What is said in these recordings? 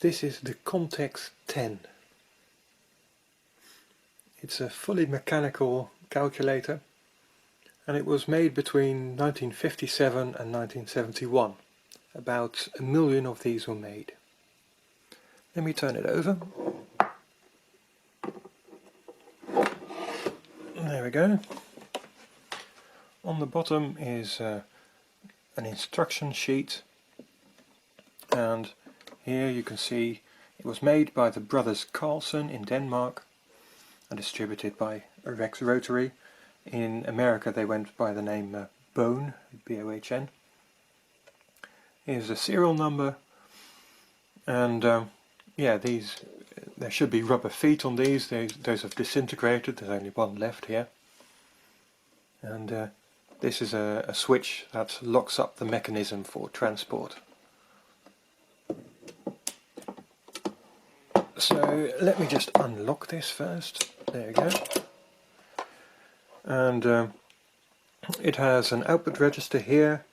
This is the Context 10. It's a fully mechanical calculator, and it was made between 1957 and 1971. About 1 million of these were made. Let me turn it over. There we go. On the bottom is an instruction sheet, and here you can see it was made by the brothers Carlson in Denmark and distributed by Rex Rotary. In America they went by the name Bone, B-O-H-N. Here's the serial number, and yeah, there should be rubber feet on these. Those have disintegrated, there's only one left here. And this is a switch that locks up the mechanism for transport. So let me just unlock this first. There we go. And it has an output register here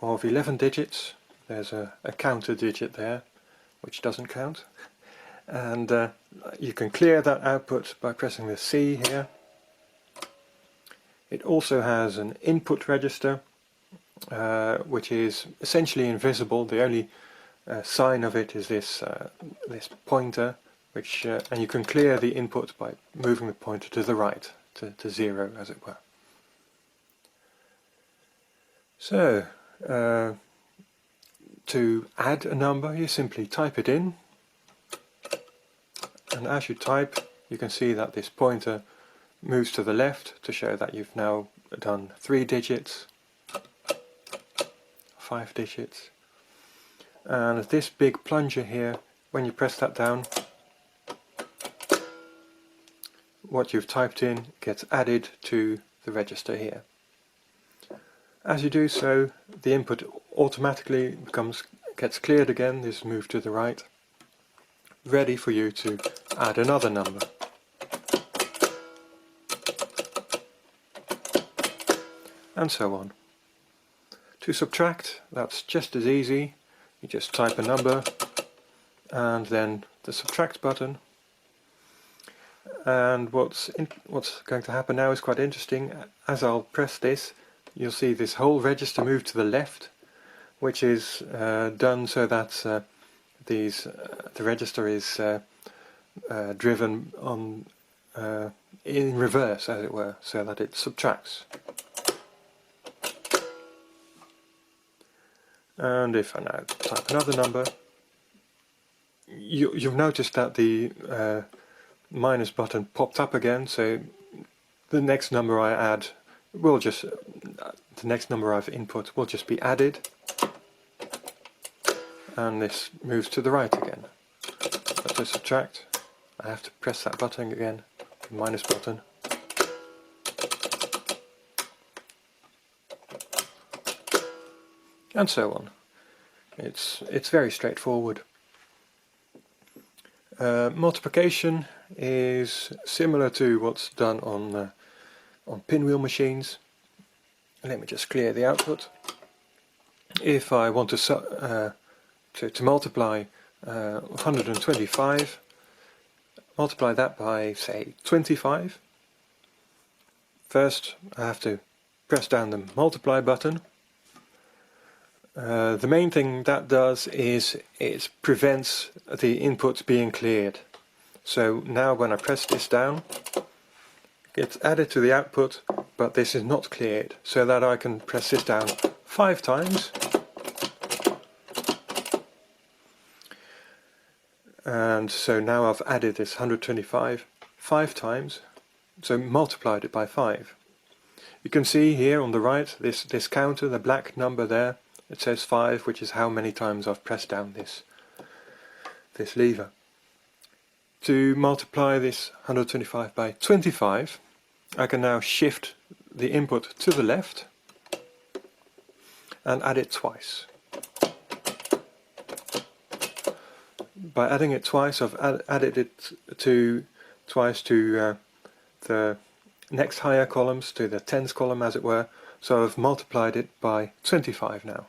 of 11 digits. There's a counter digit there, which doesn't count. And you can clear that output by pressing the C here. It also has an input register, which is essentially invisible. The only sign of it is this pointer, which and you can clear the input by moving the pointer to the right, to 0 as it were. So to add a number, you simply type it in, and as you type you can see that this pointer moves to the left to show that you've now done 3 digits, 5 digits. And this big plunger here, when you press that down, what you've typed in gets added to the register here. As you do so, the input automatically gets cleared again. This is moved to the right, ready for you to add another number. And so on. To subtract, that's just as easy. You just type a number and then the subtract button. And what's going to happen now is quite interesting. As I'll press this, you'll see this whole register move to the left, which is done so that the register is driven on in reverse, as it were, so that it subtracts. And if I now type another number, you've noticed that the minus button popped up again, so the next number I add will just, the next number I've input will just be added, and this moves to the right again. But to subtract, I have to press that button again, the minus button. And so on. It's very straightforward. Multiplication is similar to what's done on pinwheel machines. Let me just clear the output. If I want to multiply 125, multiply that by, say, 25. First, I have to press down the multiply button. The main thing that does is it prevents the input being cleared. So now when I press this down, you gets added to the output, but this is not cleared, so that I can press this down 5 times. And so now I've added this 125 5 times, so multiplied it by 5. You can see here on the right this counter, the black number there, it says 5, which is how many times I've pressed down this lever. To multiply this 125 by 25, I can now shift the input to the left and add it twice. By adding it twice, I've added it twice to the next higher columns, to the tens column as it were, so I've multiplied it by 25 now.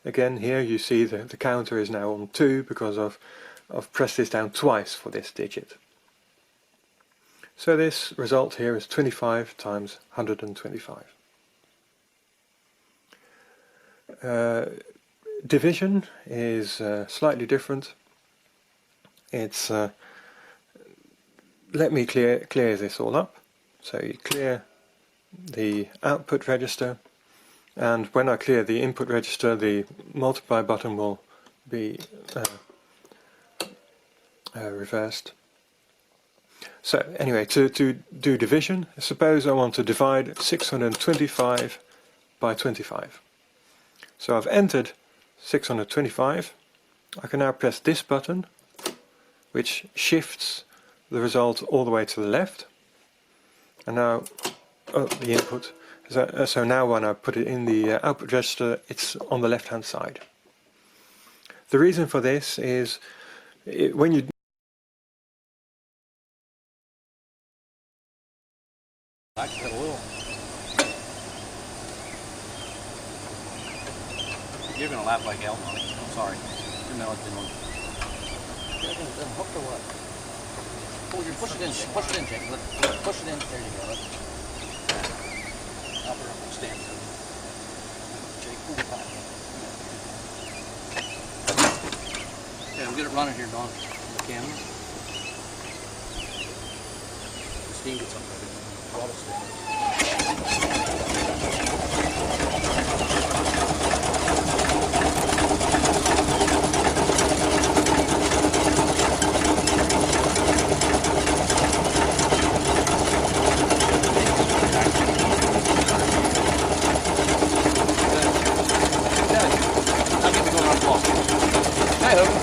Again, here you see the counter is now on 2 because I've pressed this down twice for this digit. So this result here is 25 times 125. Division is slightly different. It's let me clear this all up. So you clear the output register, and when I clear the input register, the multiply button will be reversed. So anyway, to do division, suppose I want to divide 625 by 25. So I've entered 625. I can now press this button, which shifts the result all the way to the left. And now the input. So now when I put it in the output register, it's on the left hand side. The reason for this is when you Backpedal a little. You're gonna laugh like hell, honey. I'm sorry. Your melon's been on. You're hooked or what? Pull your push it in, Jake. Push it in, Jake. Push it in. There you go. I'll put it on stand. Jake, pull the pipe. Okay, we'll get it running here, Don. The camera. The steam gets up there. Water steam.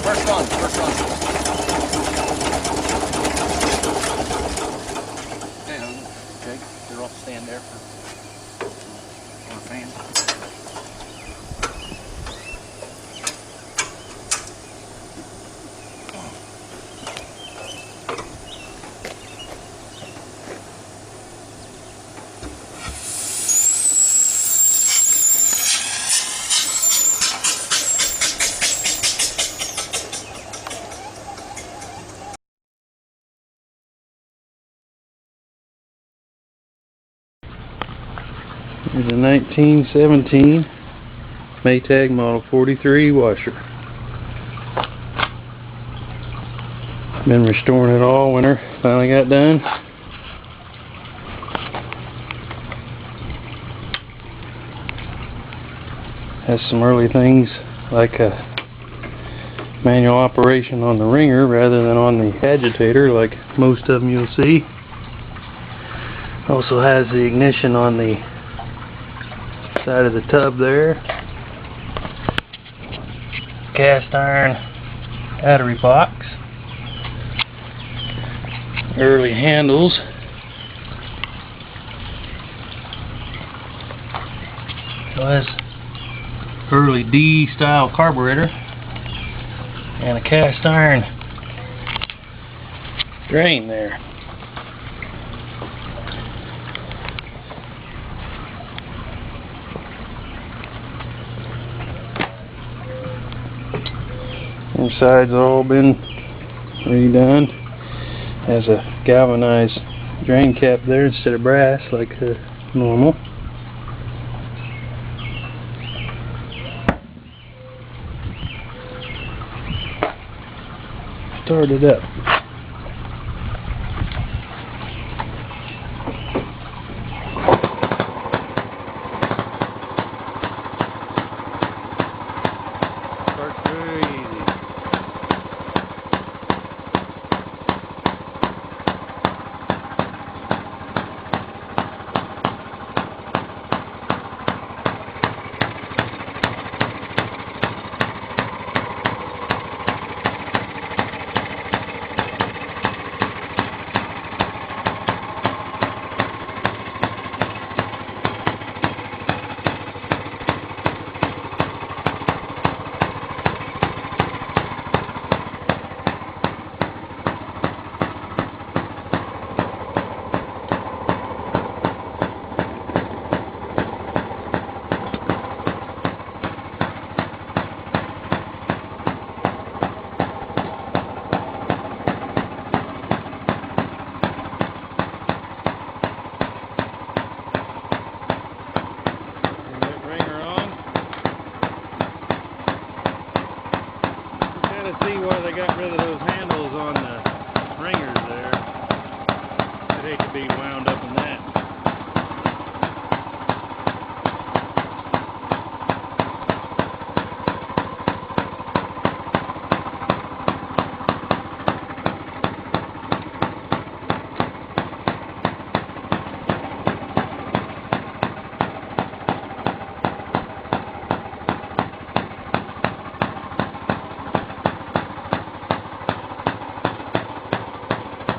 First run, first run. Okay, Hogan, Jake, you're off the stand there for a fan. Here's a 1917 Maytag Model 43 washer. Been restoring it all winter. Finally got done. Has some early things like a manual operation on the wringer rather than on the agitator like most of them you'll see. Also has the ignition on the side of the tub there. Cast iron battery box. Early handles. So that's early D style carburetor. And a cast iron drain there. Inside's all been redone. Has a galvanized drain cap there instead of brass like normal. Start it up. they got rid of those handles on the ringers there. I'd hate to be wound up in that.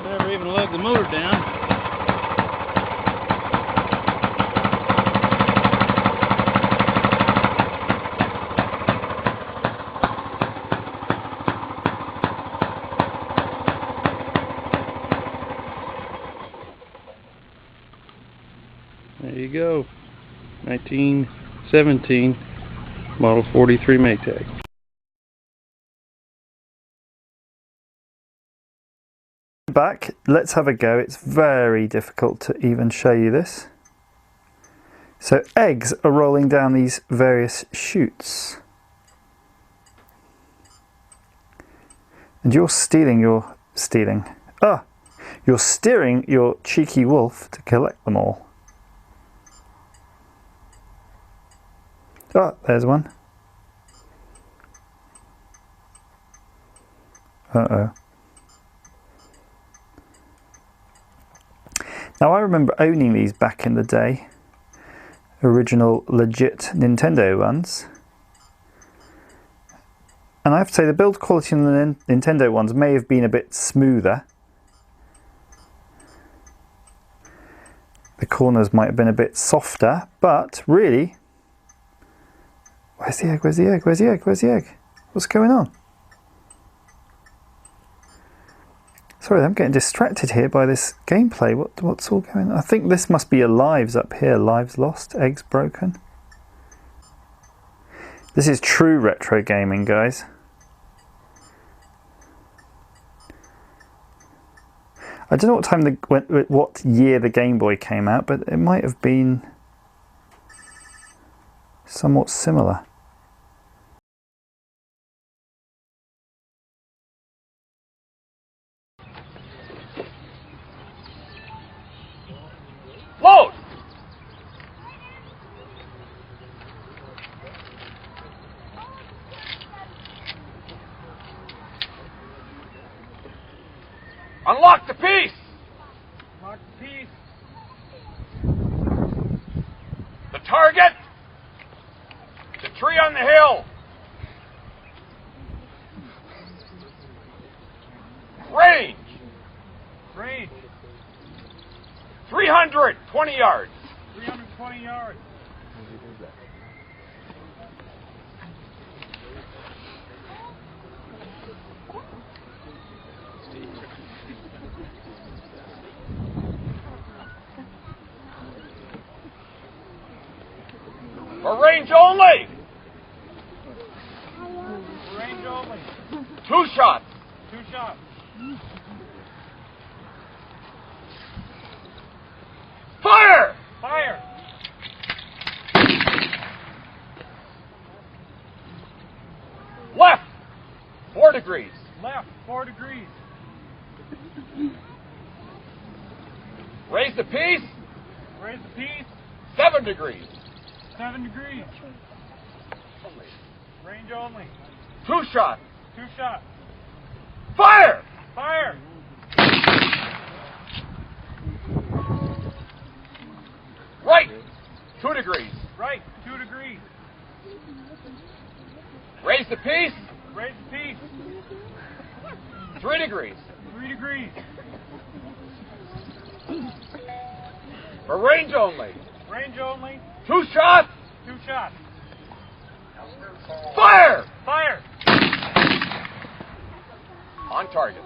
Never even lugged the motor down. There you go. 1917 Model 43 Maytag. Back, let's have a go. It's very difficult to even show you this. So eggs are rolling down these various chutes. And you're steering your cheeky wolf to collect them all. Oh, there's one. Uh-oh. Now I remember owning these back in the day, original legit Nintendo ones, and I have to say the build quality on the Nintendo ones may have been a bit smoother. The corners might have been a bit softer, but really, where's the egg, where's the egg, where's the egg, where's the egg? What's going on? Sorry, I'm getting distracted here by this gameplay. What's all going on? I think this must be your lives up here. Lives lost, eggs broken. This is true retro gaming, guys. I don't know what year the Game Boy came out, but it might have been somewhat similar. Load! Unlock the piece! Unlock the piece. The target! The tree on the hill! Range! Range. 320 yards. 320 yards. For range only. For range only. 2 shots. 2 shots. Fire! Fire! Left, 4 degrees. Left, 4 degrees. Raise the piece. Raise the piece. 7 degrees. 7 degrees. Range only. 2 shots. 2 shots. Fire! Fire! Right, 2 degrees. Right, 2 degrees. Raise the piece. Raise the piece. 3 degrees. 3 degrees. For range only. Range only. 2 shots. 2 shots. Fire! Fire! On target.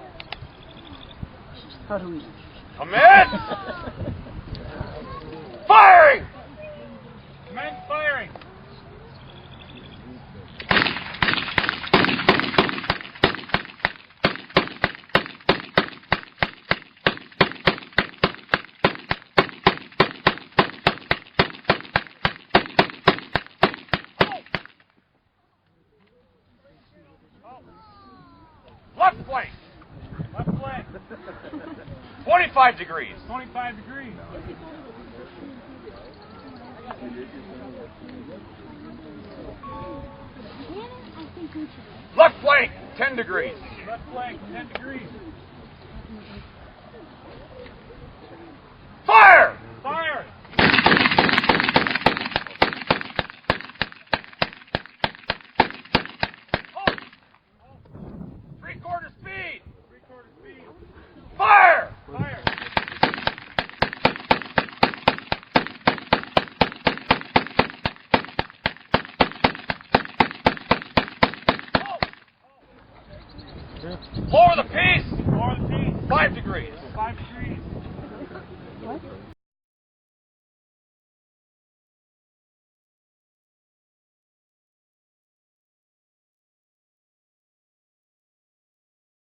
Commence! Firing! Commence firing! 25 degrees. 25 degrees. Left flank, 10 degrees. Left flank, 10 degrees. Fire! Fire! Halt! 3/4 speed. 3/4 speed. Fire! Fire! Halt! Lower the piece. Lower the piece. 5 degrees. 5 degrees.